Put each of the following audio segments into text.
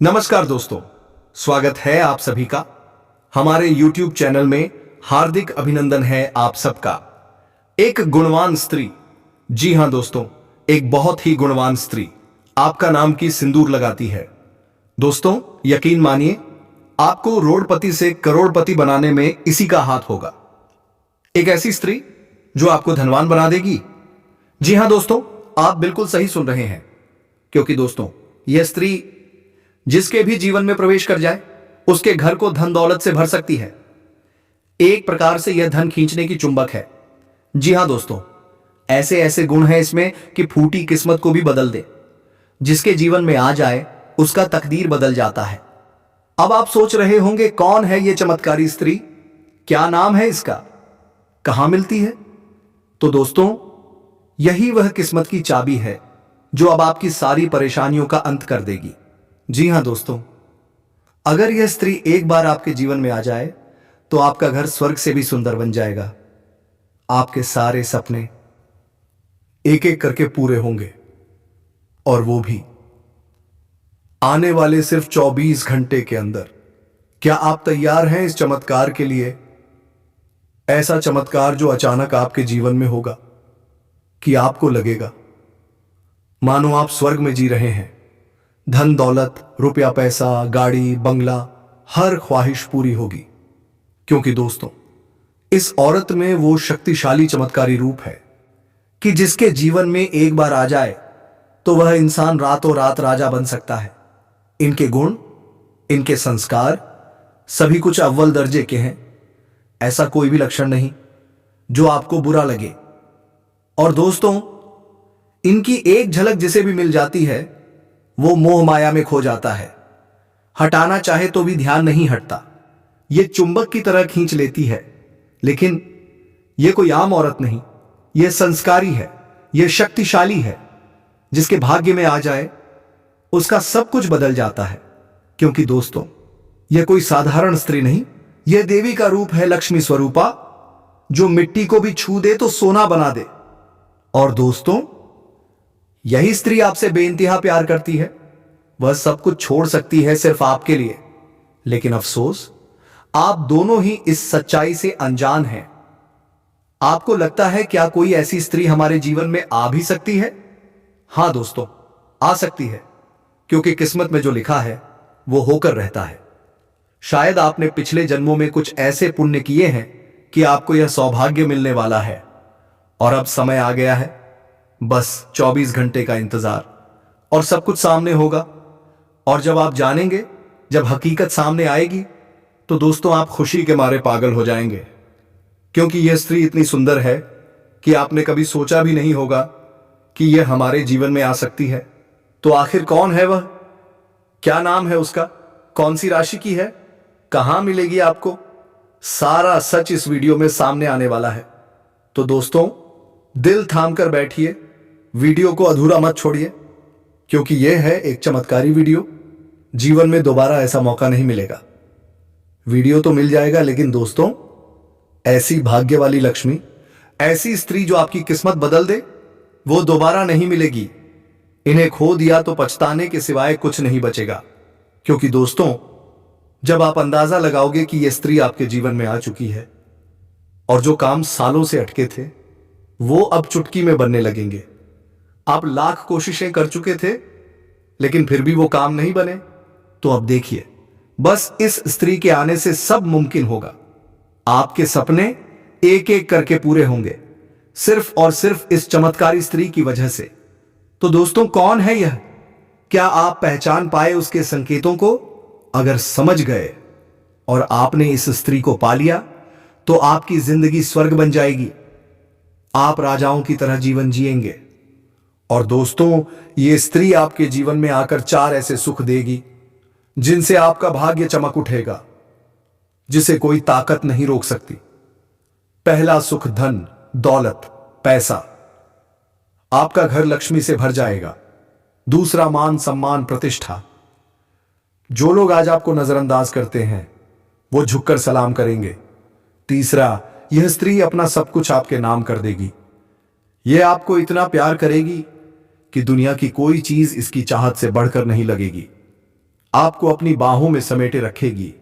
नमस्कार दोस्तों, स्वागत है आप सभी का हमारे YouTube चैनल में। हार्दिक अभिनंदन है आप सबका। एक गुणवान स्त्री, जी हां दोस्तों, एक बहुत ही गुणवान स्त्री आपका नाम की सिंदूर लगाती है। दोस्तों यकीन मानिए, आपको रोडपति से करोड़पति बनाने में इसी का हाथ होगा। एक ऐसी स्त्री जो आपको धनवान बना देगी। जी हां दोस्तों, आप बिल्कुल सही सुन रहे हैं, क्योंकि दोस्तों यह स्त्री जिसके भी जीवन में प्रवेश कर जाए उसके घर को धन दौलत से भर सकती है। एक प्रकार से यह धन खींचने की चुंबक है। जी हां दोस्तों, ऐसे ऐसे गुण हैं इसमें कि फूटी किस्मत को भी बदल दे। जिसके जीवन में आ जाए उसका तकदीर बदल जाता है। अब आप सोच रहे होंगे, कौन है यह चमत्कारी स्त्री, क्या नाम है इसका, कहां मिलती है? तो दोस्तों यही वह किस्मत की चाबी है जो अब आपकी सारी परेशानियों का अंत कर देगी। जी हां दोस्तों, अगर यह स्त्री एक बार आपके जीवन में आ जाए तो आपका घर स्वर्ग से भी सुंदर बन जाएगा। आपके सारे सपने एक एक करके पूरे होंगे, और वो भी आने वाले सिर्फ 24 घंटे के अंदर। क्या आप तैयार हैं इस चमत्कार के लिए? ऐसा चमत्कार जो अचानक आपके जीवन में होगा कि आपको लगेगा मानो आप स्वर्ग में जी रहे हैं। धन दौलत, रुपया पैसा, गाड़ी बंगला, हर ख्वाहिश पूरी होगी। क्योंकि दोस्तों इस औरत में वो शक्तिशाली चमत्कारी रूप है कि जिसके जीवन में एक बार आ जाए तो वह इंसान रातों रात राजा बन सकता है। इनके गुण, इनके संस्कार सभी कुछ अव्वल दर्जे के हैं। ऐसा कोई भी लक्षण नहीं जो आपको बुरा लगे। और दोस्तों इनकी एक झलक जिसे भी मिल जाती है वो मोह माया में खो जाता है। हटाना चाहे तो भी ध्यान नहीं हटता। ये चुंबक की तरह खींच लेती है। लेकिन ये कोई आम औरत नहीं, यह संस्कारी है, यह शक्तिशाली है। जिसके भाग्य में आ जाए उसका सब कुछ बदल जाता है। क्योंकि दोस्तों यह कोई साधारण स्त्री नहीं, यह देवी का रूप है, लक्ष्मी स्वरूपा, जो मिट्टी को भी छू दे तो सोना बना दे। और दोस्तों यही स्त्री आपसे बेइंतहा प्यार करती है। वह सब कुछ छोड़ सकती है सिर्फ आपके लिए। लेकिन अफसोस, आप दोनों ही इस सच्चाई से अनजान हैं। आपको लगता है क्या कोई ऐसी स्त्री हमारे जीवन में आ भी सकती है? हां दोस्तों, आ सकती है, क्योंकि किस्मत में जो लिखा है वो होकर रहता है। शायद आपने पिछले जन्मों में कुछ ऐसे पुण्य किए हैं कि आपको यह सौभाग्य मिलने वाला है। और अब समय आ गया है, बस 24 घंटे का इंतजार, और सब कुछ सामने होगा। और जब आप जानेंगे, जब हकीकत सामने आएगी, तो दोस्तों आप खुशी के मारे पागल हो जाएंगे। क्योंकि यह स्त्री इतनी सुंदर है कि आपने कभी सोचा भी नहीं होगा कि यह हमारे जीवन में आ सकती है। तो आखिर कौन है वह, क्या नाम है उसका, कौन सी राशि की है, कहां मिलेगी आपको? सारा सच इस वीडियो में सामने आने वाला है। तो दोस्तों दिल थाम कर बैठिए, वीडियो को अधूरा मत छोड़िए, क्योंकि यह है एक चमत्कारी वीडियो। जीवन में दोबारा ऐसा मौका नहीं मिलेगा। वीडियो तो मिल जाएगा, लेकिन दोस्तों ऐसी भाग्य वाली लक्ष्मी, ऐसी स्त्री जो आपकी किस्मत बदल दे, वो दोबारा नहीं मिलेगी। इन्हें खो दिया तो पछताने के सिवाय कुछ नहीं बचेगा। क्योंकि दोस्तों जब आप अंदाजा लगाओगे कि यह स्त्री आपके जीवन में आ चुकी है, और जो काम सालों से अटके थे वो अब चुटकी में बनने लगेंगे। आप लाख कोशिशें कर चुके थे, लेकिन फिर भी वो काम नहीं बने, तो अब देखिए, बस इस स्त्री के आने से सब मुमकिन होगा। आपके सपने एक एक करके पूरे होंगे, सिर्फ और सिर्फ इस चमत्कारी स्त्री की वजह से। तो दोस्तों कौन है यह? क्या आप पहचान पाए उसके संकेतों को? अगर समझ गए और आपने इस स्त्री को पा लिया तो आपकी जिंदगी स्वर्ग बन जाएगी। आप राजाओं की तरह जीवन जिएंगे। और दोस्तों ये स्त्री आपके जीवन में आकर 4 ऐसे सुख देगी जिनसे आपका भाग्य चमक उठेगा, जिसे कोई ताकत नहीं रोक सकती। पहला सुख धन दौलत पैसा, आपका घर लक्ष्मी से भर जाएगा। दूसरा मान सम्मान प्रतिष्ठा, जो लोग आज आपको नजरअंदाज करते हैं वो झुककर सलाम करेंगे। तीसरा, यह स्त्री अपना सब कुछ आपके नाम कर देगी। यह आपको इतना प्यार करेगी कि दुनिया की कोई चीज इसकी चाहत से बढ़कर नहीं लगेगी। आपको अपनी बाहों में समेटे रखेगी,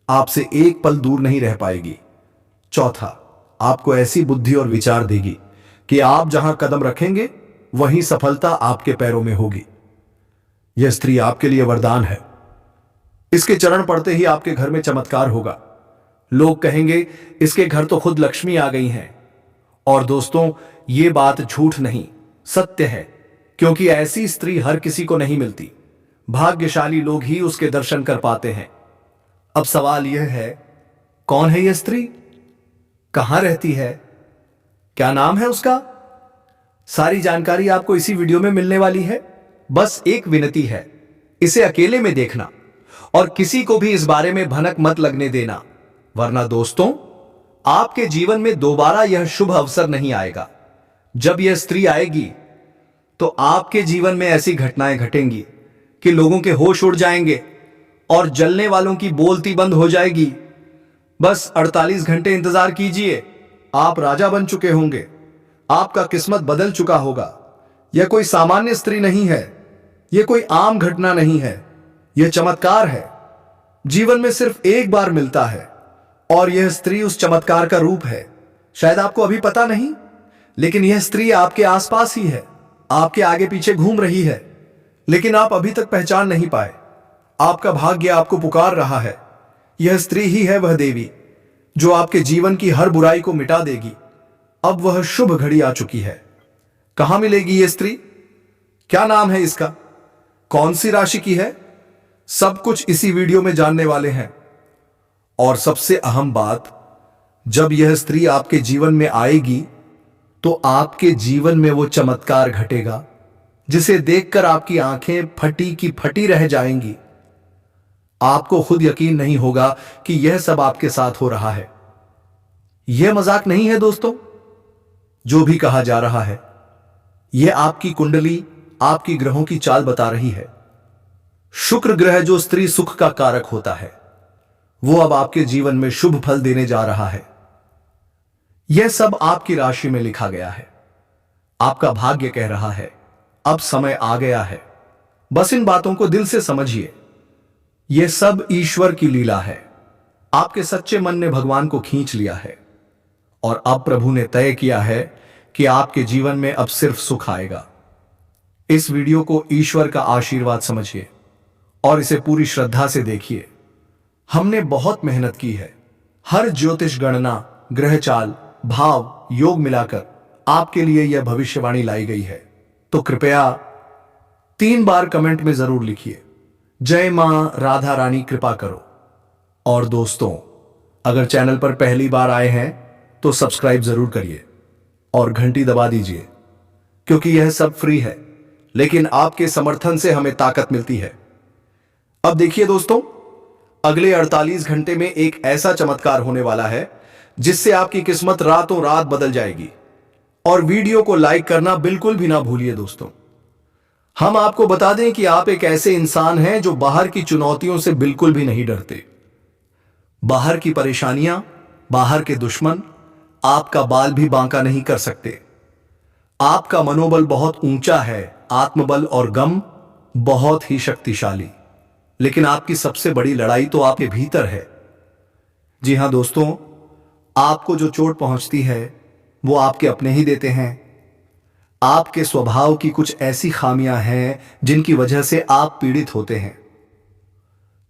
आपसे एक पल दूर नहीं रह पाएगी। चौथा, आपको ऐसी बुद्धि और विचार देगी कि आप जहां कदम रखेंगे वहीं सफलता आपके पैरों में होगी। यह स्त्री आपके लिए वरदान है। इसके चरण पड़ते ही आपके घर में चमत्कार होगा। लोग कहेंगे इसके घर तो खुद लक्ष्मी आ गई हैं। और दोस्तों, यह बात झूठ नहीं, सत्य है, क्योंकि ऐसी स्त्री हर किसी को नहीं मिलती। भाग्यशाली लोग ही उसके दर्शन कर पाते हैं। अब सवाल यह है, कौन है यह स्त्री, कहां रहती है, क्या नाम है उसका? सारी जानकारी आपको इसी वीडियो में मिलने वाली है। बस एक विनती है, इसे अकेले में देखना और किसी को भी इस बारे में भनक मत लगने देना, वरना दोस्तों आपके जीवन में दोबारा यह शुभ अवसर नहीं आएगा। जब यह स्त्री आएगी तो आपके जीवन में ऐसी घटनाएं घटेंगी कि लोगों के होश उड़ जाएंगे और जलने वालों की बोलती बंद हो जाएगी। बस 48 घंटे इंतजार कीजिए, आप राजा बन चुके होंगे। आपका किस्मत बदल चुका होगा। यह कोई सामान्य स्त्री नहीं है, यह कोई आम घटना नहीं है, यह चमत्कार है। जीवन में सिर्फ एक बार मिलता है और यह स्त्री उस चमत्कार का रूप है। शायद आपको अभी पता नहीं, लेकिन यह स्त्री आपके आसपास ही है, आपके आगे पीछे घूम रही है, लेकिन आप अभी तक पहचान नहीं पाए। आपका भाग्य आपको पुकार रहा है। यह स्त्री ही है वह देवी जो आपके जीवन की हर बुराई को मिटा देगी। अब वह शुभ घड़ी आ चुकी है। कहां मिलेगी यह स्त्री, क्या नाम है इसका, कौन सी राशि की है, सब कुछ इसी वीडियो में जानने वाले हैं। और सबसे अहम बात, जब यह स्त्री आपके जीवन में आएगी तो आपके जीवन में वो चमत्कार घटेगा जिसे देखकर आपकी आंखें फटी की फटी रह जाएंगी। आपको खुद यकीन नहीं होगा कि यह सब आपके साथ हो रहा है। यह मजाक नहीं है दोस्तों, जो भी कहा जा रहा है, यह आपकी कुंडली, आपकी ग्रहों की चाल बता रही है। शुक्र ग्रह जो स्त्री सुख का कारक होता है, वो अब आपके जीवन में शुभ फल देने जा रहा है। यह सब आपकी राशि में लिखा गया है। आपका भाग्य कह रहा है, अब समय आ गया है। बस इन बातों को दिल से समझिए। यह सब ईश्वर की लीला है। आपके सच्चे मन ने भगवान को खींच लिया है और अब प्रभु ने तय किया है कि आपके जीवन में अब सिर्फ सुख आएगा। इस वीडियो को ईश्वर का आशीर्वाद समझिए और इसे पूरी श्रद्धा से देखिए। हमने बहुत मेहनत की है। हर ज्योतिष गणना, ग्रह चाल, भाव, योग मिलाकर आपके लिए यह भविष्यवाणी लाई गई है। तो कृपया 3 बार कमेंट में जरूर लिखिए, जय मां राधा रानी कृपा करो। और दोस्तों, अगर चैनल पर पहली बार आए हैं तो सब्सक्राइब जरूर करिए और घंटी दबा दीजिए, क्योंकि यह सब फ्री है, लेकिन आपके समर्थन से हमें ताकत मिलती है। अब देखिए दोस्तों, अगले 48 घंटे में एक ऐसा चमत्कार होने वाला है जिससे आपकी किस्मत रातों रात बदल जाएगी। और वीडियो को लाइक करना बिल्कुल भी ना भूलिए दोस्तों। हम आपको बता दें कि आप एक ऐसे इंसान हैं जो बाहर की चुनौतियों से बिल्कुल भी नहीं डरते। बाहर की परेशानियां, बाहर के दुश्मन आपका बाल भी बांका नहीं कर सकते। आपका मनोबल बहुत ऊंचा है, आत्मबल और गम बहुत ही शक्तिशाली। लेकिन आपकी सबसे बड़ी लड़ाई तो आपके भीतर है। जी हां दोस्तों, आपको जो चोट पहुंचती है वो आपके अपने ही देते हैं। आपके स्वभाव की कुछ ऐसी खामियां हैं जिनकी वजह से आप पीड़ित होते हैं।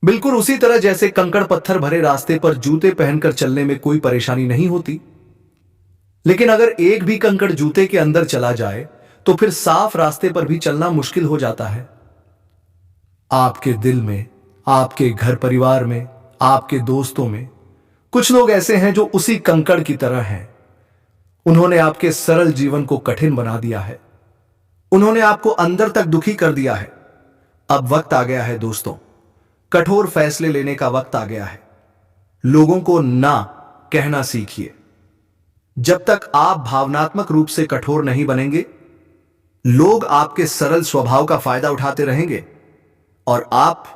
बिल्कुल उसी तरह जैसे कंकड़ पत्थर भरे रास्ते पर जूते पहनकर चलने में कोई परेशानी नहीं होती, लेकिन अगर एक भी कंकड़ जूते के अंदर चला जाए तो फिर साफ रास्ते पर भी चलना मुश्किल हो जाता है। आपके दिल में, आपके घर परिवार में, आपके दोस्तों में कुछ लोग ऐसे हैं जो उसी कंकड़ की तरह हैं। उन्होंने आपके सरल जीवन को कठिन बना दिया है। उन्होंने आपको अंदर तक दुखी कर दिया है। अब वक्त आ गया है दोस्तों, कठोर फैसले लेने का वक्त आ गया है। लोगों को ना कहना सीखिए। जब तक आप भावनात्मक रूप से कठोर नहीं बनेंगे, लोग आपके सरल स्वभाव का फायदा उठाते रहेंगे। और आप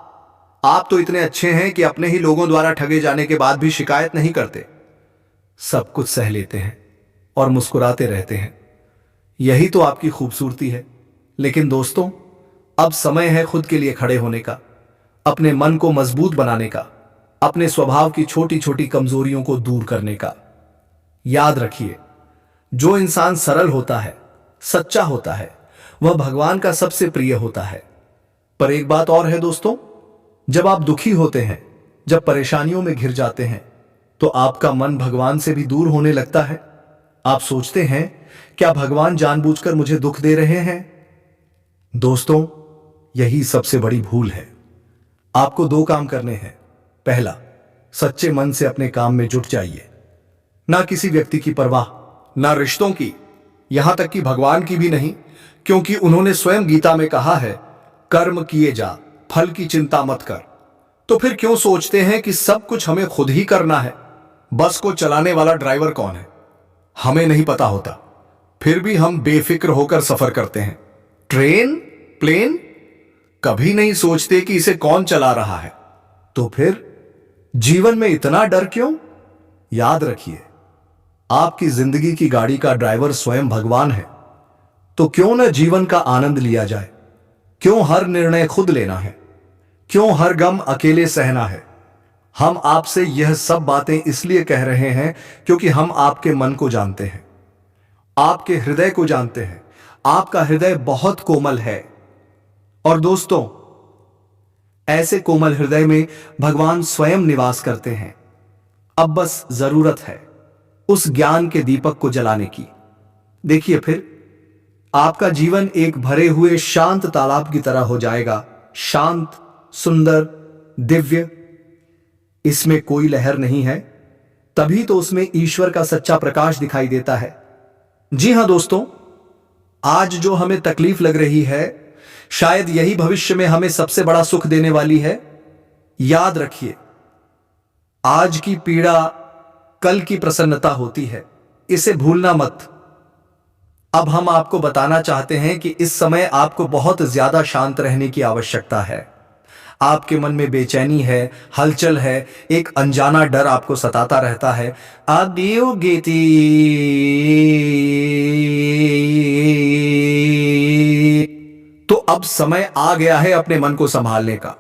तो इतने अच्छे हैं कि अपने ही लोगों द्वारा ठगे जाने के बाद भी शिकायत नहीं करते। सब कुछ सह लेते हैं और मुस्कुराते रहते हैं। यही तो आपकी खूबसूरती है। लेकिन दोस्तों, अब समय है खुद के लिए खड़े होने का। अपने मन को मजबूत बनाने का, अपने स्वभाव की छोटी छोटी कमजोरियों को दूर करने का। याद रखिए, जो इंसान सरल होता है, सच्चा होता है, वह भगवान का सबसे प्रिय होता है। पर एक बात और है दोस्तों, जब आप दुखी होते हैं, जब परेशानियों में घिर जाते हैं, तो आपका मन भगवान से भी दूर होने लगता है। आप सोचते हैं, क्या भगवान जानबूझकर मुझे दुख दे रहे हैं? दोस्तों, यही सबसे बड़ी भूल है। आपको दो काम करने हैं। पहला, सच्चे मन से अपने काम में जुट जाइए। ना किसी व्यक्ति की परवाह, ना रिश्तों की, यहां तक कि भगवान की भी नहीं, क्योंकि उन्होंने स्वयं गीता में कहा है, कर्म किए जा, फल की चिंता मत कर। तो फिर क्यों सोचते हैं कि सब कुछ हमें खुद ही करना है? बस को चलाने वाला ड्राइवर कौन है, हमें नहीं पता होता, फिर भी हम बेफिक्र होकर सफर करते हैं। ट्रेन, प्लेन, कभी नहीं सोचते कि इसे कौन चला रहा है। तो फिर जीवन में इतना डर क्यों? याद रखिए, आपकी जिंदगी की गाड़ी का ड्राइवर स्वयं भगवान है। तो क्यों न जीवन का आनंद लिया जाए? क्यों हर निर्णय खुद लेना है? क्यों हर गम अकेले सहना है? हम आपसे यह सब बातें इसलिए कह रहे हैं क्योंकि हम आपके मन को जानते हैं, आपके हृदय को जानते हैं। आपका हृदय बहुत कोमल है। और दोस्तों, ऐसे कोमल हृदय में भगवान स्वयं निवास करते हैं। अब बस जरूरत है उस ज्ञान के दीपक को जलाने की। देखिए, फिर आपका जीवन एक भरे हुए शांत तालाब की तरह हो जाएगा। शांत, सुंदर, दिव्य। इसमें कोई लहर नहीं है, तभी तो उसमें ईश्वर का सच्चा प्रकाश दिखाई देता है। जी हां दोस्तों, आज जो हमें तकलीफ लग रही है, शायद यही भविष्य में हमें सबसे बड़ा सुख देने वाली है। याद रखिए, आज की पीड़ा कल की प्रसन्नता होती है, इसे भूलना मत। अब हम आपको बताना चाहते हैं कि इस समय आपको बहुत ज्यादा शांत रहने की आवश्यकता है। आपके मन में बेचैनी है, हलचल है, एक अनजाना डर आपको सताता रहता है। तो अब समय आ गया है अपने मन को संभालने का।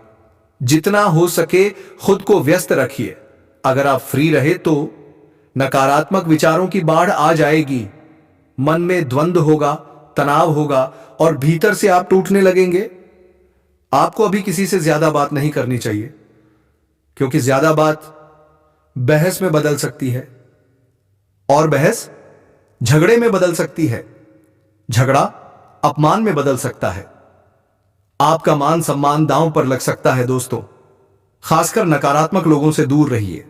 जितना हो सके खुद को व्यस्त रखिए। अगर आप फ्री रहे तो नकारात्मक विचारों की बाढ़ आ जाएगी, मन में द्वंद्व होगा, तनाव होगा और भीतर से आप टूटने लगेंगे। आपको अभी किसी से ज्यादा बात नहीं करनी चाहिए, क्योंकि ज्यादा बात बहस में बदल सकती है और बहस झगड़े में बदल सकती है, झगड़ा अपमान में बदल सकता है। आपका मान सम्मान दांव पर लग सकता है। दोस्तों, खासकर नकारात्मक लोगों से दूर रहिए।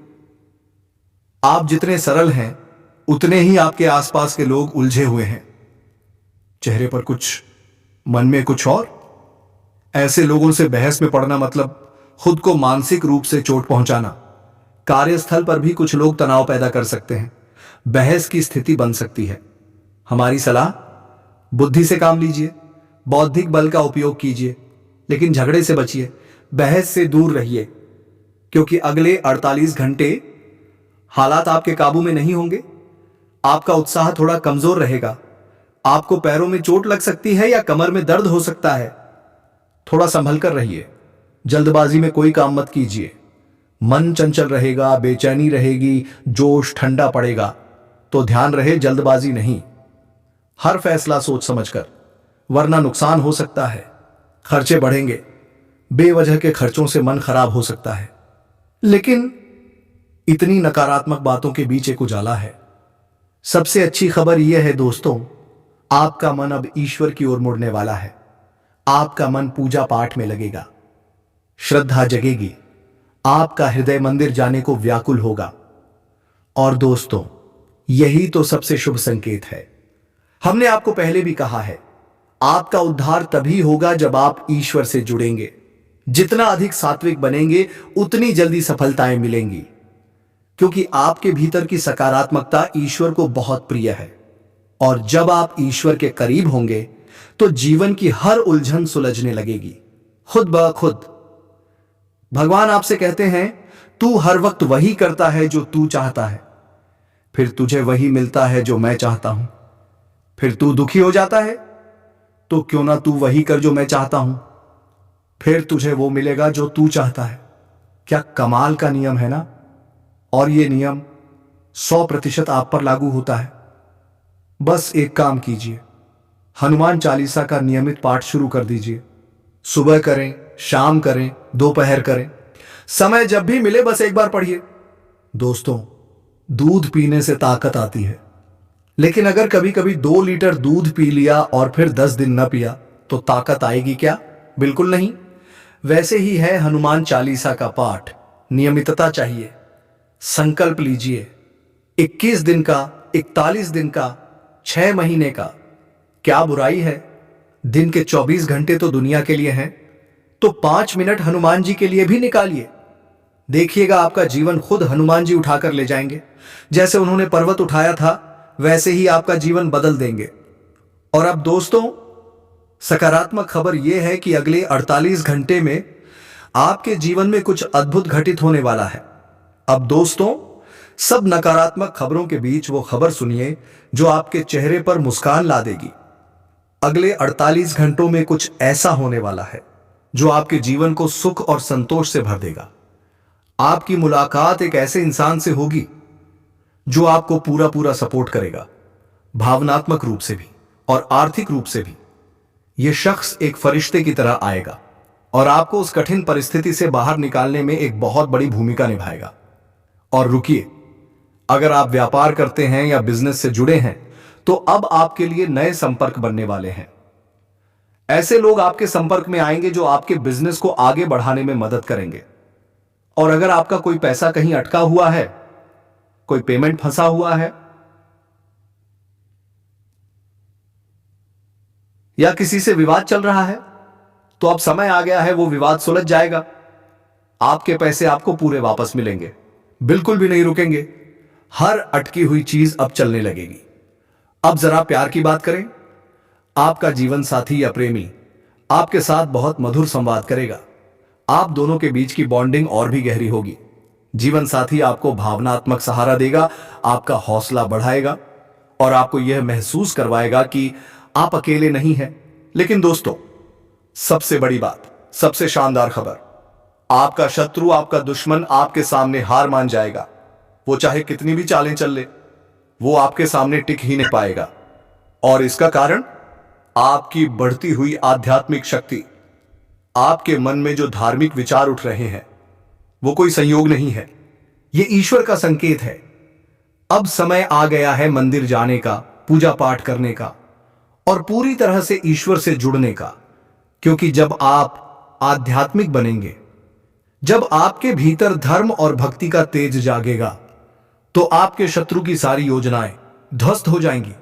आप जितने सरल हैं, उतने ही आपके आसपास के लोग उलझे हुए हैं। चेहरे पर कुछ, मन में कुछ और। ऐसे लोगों से बहस में पड़ना मतलब खुद को मानसिक रूप से चोट पहुंचाना। कार्यस्थल पर भी कुछ लोग तनाव पैदा कर सकते हैं, बहस की स्थिति बन सकती है। हमारी सलाह, बुद्धि से काम लीजिए, बौद्धिक बल का उपयोग कीजिए, लेकिन झगड़े से बचिए, बहस से दूर रहिए, क्योंकि अगले 48 घंटे हालात आपके काबू में नहीं होंगे। आपका उत्साह थोड़ा कमजोर रहेगा। आपको पैरों में चोट लग सकती है या कमर में दर्द हो सकता है। थोड़ा संभल कर रहिए, जल्दबाजी में कोई काम मत कीजिए। मन चंचल रहेगा, बेचैनी रहेगी, जोश ठंडा पड़ेगा। तो ध्यान रहे, जल्दबाजी नहीं। हर फैसला सोच समझकर, वरना नुकसान हो सकता है। खर्चे बढ़ेंगे, बेवजह के खर्चों से मन खराब हो सकता है। लेकिन इतनी नकारात्मक बातों के बीच एक उजाला है। सबसे अच्छी खबर यह है दोस्तों, आपका मन अब ईश्वर की ओर मुड़ने वाला है। आपका मन पूजा पाठ में लगेगा, श्रद्धा जगेगी, आपका हृदय मंदिर जाने को व्याकुल होगा। और दोस्तों, यही तो सबसे शुभ संकेत है। हमने आपको पहले भी कहा है, आपका उद्धार तभी होगा जब आप ईश्वर से जुड़ेंगे। जितना अधिक सात्विक बनेंगे, उतनी जल्दी सफलताएं मिलेंगी, क्योंकि आपके भीतर की सकारात्मकता ईश्वर को बहुत प्रिय है। और जब आप ईश्वर के करीब होंगे तो जीवन की हर उलझन सुलझने लगेगी खुद ब खुद। भगवान आपसे कहते हैं, तू हर वक्त वही करता है जो तू चाहता है, फिर तुझे वही मिलता है जो मैं चाहता हूं। फिर तू दुखी हो जाता है, तो क्यों ना तू वही कर जो मैं चाहता हूं। फिर तुझे वो मिलेगा जो तू चाहता है। क्या कमाल का नियम है ना। और ये नियम 100% आप पर लागू होता है। बस एक काम कीजिए, हनुमान चालीसा का नियमित पाठ शुरू कर दीजिए। सुबह करें, शाम करें, दोपहर करें, समय जब भी मिले बस एक बार पढ़िए। दोस्तों, दूध पीने से ताकत आती है, लेकिन अगर कभी कभी 2 लीटर दूध पी लिया और फिर 10 दिन न पिया तो ताकत आएगी क्या? बिल्कुल नहीं। वैसे ही है हनुमान चालीसा का पाठ, नियमितता चाहिए। संकल्प लीजिए, 21 दिन का, 41 दिन का, 6 महीने का। क्या बुराई है? दिन के 24 घंटे तो दुनिया के लिए हैं, तो 5 मिनट हनुमान जी के लिए भी निकालिए। देखिएगा आपका जीवन खुद हनुमान जी उठाकर ले जाएंगे। जैसे उन्होंने पर्वत उठाया था वैसे ही आपका जीवन बदल देंगे। और अब दोस्तों, सकारात्मक खबर यह है कि अगले 48 घंटे में आपके जीवन में कुछ अद्भुत घटित होने वाला है। अब दोस्तों, सब नकारात्मक खबरों के बीच वो खबर सुनिए जो आपके चेहरे पर मुस्कान ला देगी। अगले 48 घंटों में कुछ ऐसा होने वाला है जो आपके जीवन को सुख और संतोष से भर देगा। आपकी मुलाकात एक ऐसे इंसान से होगी जो आपको पूरा पूरा सपोर्ट करेगा, भावनात्मक रूप से भी और आर्थिक रूप से भी। यह शख्स एक फरिश्ते की तरह आएगा और आपको उस कठिन परिस्थिति से बाहर निकालने में एक बहुत बड़ी भूमिका निभाएगा। और रुकिए, अगर आप व्यापार करते हैं या बिजनेस से जुड़े हैं तो अब आपके लिए नए संपर्क बनने वाले हैं। ऐसे लोग आपके संपर्क में आएंगे जो आपके बिजनेस को आगे बढ़ाने में मदद करेंगे। और अगर आपका कोई पैसा कहीं अटका हुआ है, कोई पेमेंट फंसा हुआ है या किसी से विवाद चल रहा है, तो अब समय आ गया है वो विवाद सुलझ जाएगा। आपके पैसे आपको पूरे वापस मिलेंगे, बिल्कुल भी नहीं रुकेंगे। हर अटकी हुई चीज अब चलने लगेगी। अब जरा प्यार की बात करें। आपका जीवन साथी या प्रेमी आपके साथ बहुत मधुर संवाद करेगा। आप दोनों के बीच की बॉन्डिंग और भी गहरी होगी। जीवन साथी आपको भावनात्मक सहारा देगा, आपका हौसला बढ़ाएगा और आपको यह महसूस करवाएगा कि आप अकेले नहीं हैं। लेकिन दोस्तों, सबसे बड़ी बात, सबसे शानदार खबर, आपका शत्रु, आपका दुश्मन आपके सामने हार मान जाएगा। वो चाहे कितनी भी चालें चल ले, वो आपके सामने टिक ही नहीं पाएगा। और इसका कारण आपकी बढ़ती हुई आध्यात्मिक शक्ति। आपके मन में जो धार्मिक विचार उठ रहे हैं वो कोई संयोग नहीं है, ये ईश्वर का संकेत है। अब समय आ गया है मंदिर जाने का, पूजा पाठ करने का और पूरी तरह से ईश्वर से जुड़ने का। क्योंकि जब आप आध्यात्मिक बनेंगे, जब आपके भीतर धर्म और भक्ति का तेज जागेगा, तो आपके शत्रु की सारी योजनाएं ध्वस्त हो जाएंगी।